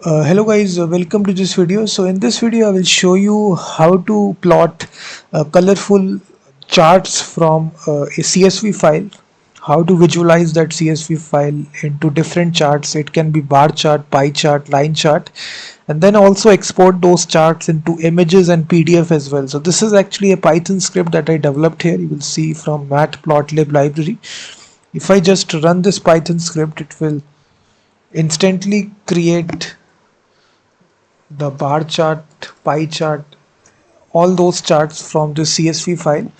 Hello guys, welcome to this video. So in this video I will show you how to plot colorful charts from a CSV file, how to visualize that CSV file into different charts. It can be bar chart, pie chart, line chart, and then also export those charts into images and PDF as well. So this is actually a Python script that I developed here. You will see from Matplotlib library. If I just run this Python script, it will instantly create the bar chart, pie chart, all those charts from the CSV file,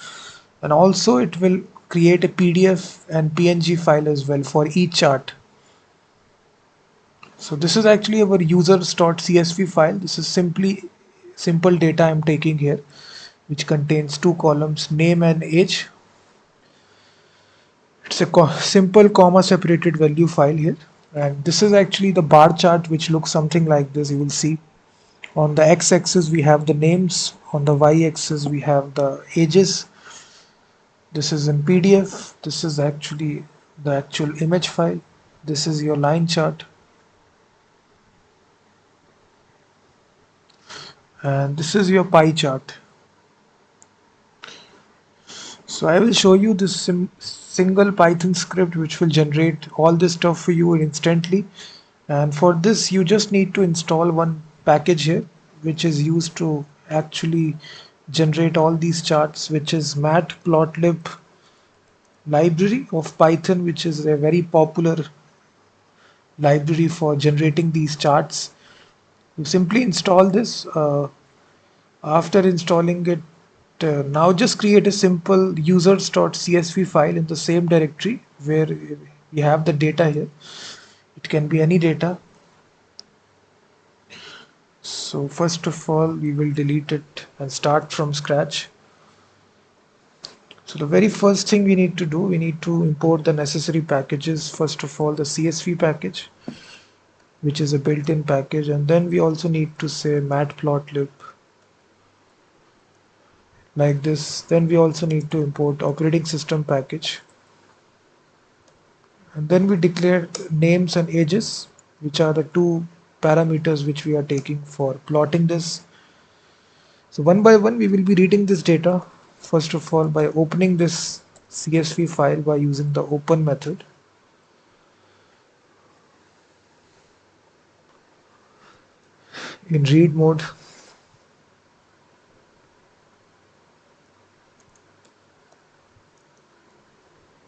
and also it will create a PDF and PNG file as well for each chart. So this is actually our users.csv file. This is simply simple data I'm taking here, which contains two columns, name and age. It's a simple comma separated value file here, and this is actually the bar chart, which looks something like this. You will see on the x-axis we have the names, on the y-axis we have the ages. This is in PDF. This is actually the actual image file. This is your line chart, and this is your pie chart. So I will show you this single Python script which will generate all this stuff for you instantly. And for this you just need to install one package here, which is used to actually generate all these charts, which is Matplotlib library of Python, which is a very popular library for generating these charts. You simply install this. After installing it, now just create a simple users.csv file in the same directory where we have the data here. It can be any data. So first of all, we will delete it and start from scratch. So the very first thing we need to do, we need to import the necessary packages. First of all, the CSV package, which is a built-in package, and then we also need to say matplotlib like this. Then we also need to import operating system package, and then we declare names and ages, which are the two parameters which we are taking for plotting this. So one by one we will be reading this data, first of all by opening this CSV file by using the open method. In read mode,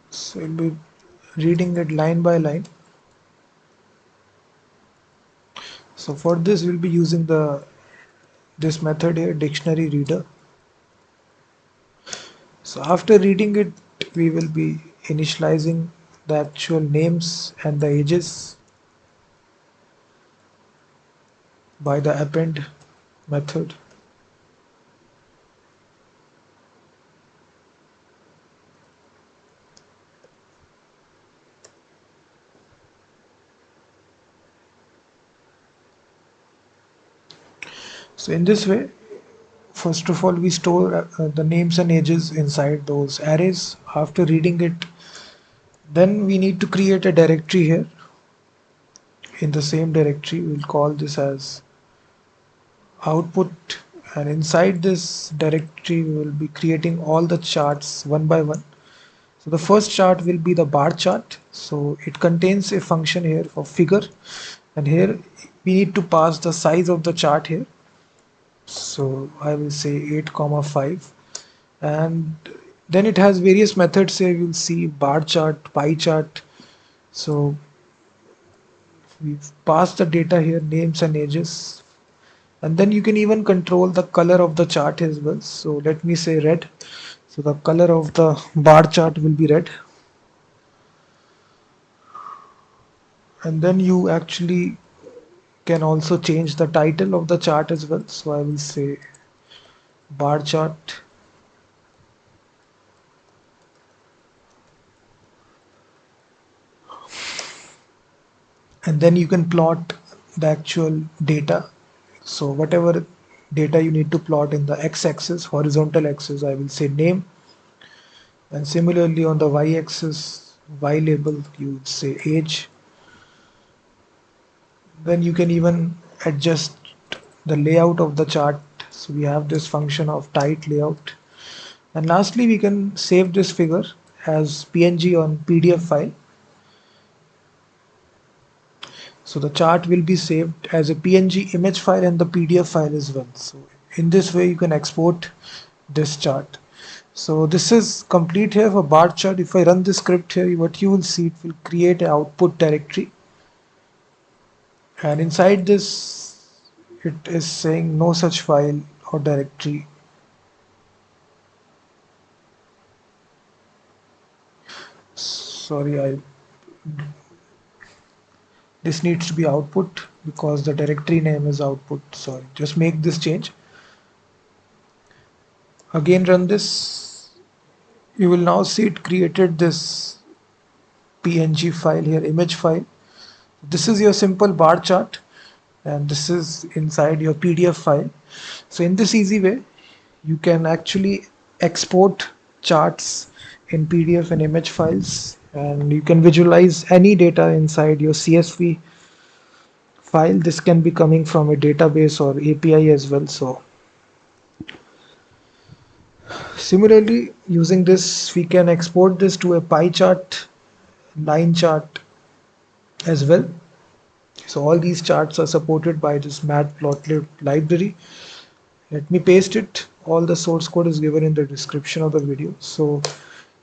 so we'll be reading it line by line. So for this we'll be using this method here, dictionary reader. So after reading it, we will be initializing the actual names and the ages by the append method. So in this way, first of all, we store the names and ages inside those arrays. After reading it, then we need to create a directory here. In the same directory, we'll call this as output, and inside this directory, we will be creating all the charts one by one. So the first chart will be the bar chart. So it contains a function here for figure, and here we need to pass the size of the chart here. So I will say 8,5, and then it has various methods here. You'll see bar chart, pie chart. So we've passed the data here, names and ages, and then you can even control the color of the chart as well. So let me say red. So the color of the bar chart will be red, and then you actually can also change the title of the chart as well. So I will say bar chart, and then you can plot the actual data. So whatever data you need to plot in the x-axis, horizontal axis, I will say name, and similarly on the y-axis, y label, you would say age. Then you can even adjust the layout of the chart. So we have this function of tight layout. And lastly, we can save this figure as PNG on PDF file. So the chart will be saved as a PNG image file and the PDF file as well. So in this way, you can export this chart. So this is complete here for bar chart. If I run this script here, what you will see, it will create an output directory. And inside this, it is saying no such file or directory. Sorry, this needs to be output because the directory name is output. Sorry, just make this change. Again, run this. You will now see it created this PNG file here, image file. This is your simple bar chart, and this is inside your PDF file. So in this easy way, you can actually export charts in PDF and image files, and you can visualize any data inside your CSV file. This can be coming from a database or API as well. So similarly, using this, we can export this to a pie chart, line chart as well. So all these charts are supported by this Matplotlib library. Let me paste it. All the source code is given in the description of the video. So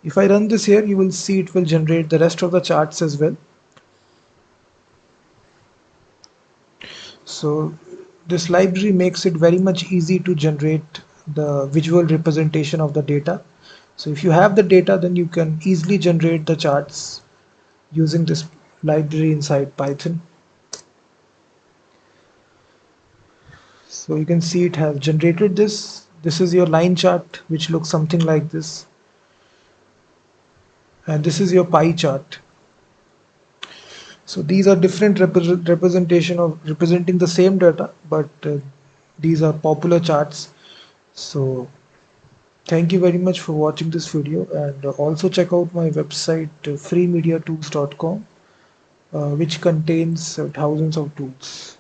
if I run this here, you will see it will generate the rest of the charts as well. So this library makes it very much easy to generate the visual representation of the data. So if you have the data, then you can easily generate the charts using this library inside Python. So you can see it has generated this. This is your line chart, which looks something like this. And this is your pie chart. So these are different representation of representing the same data, but these are popular charts. So thank you very much for watching this video, and also check out my website freemediatools.com, which contains thousands of tools.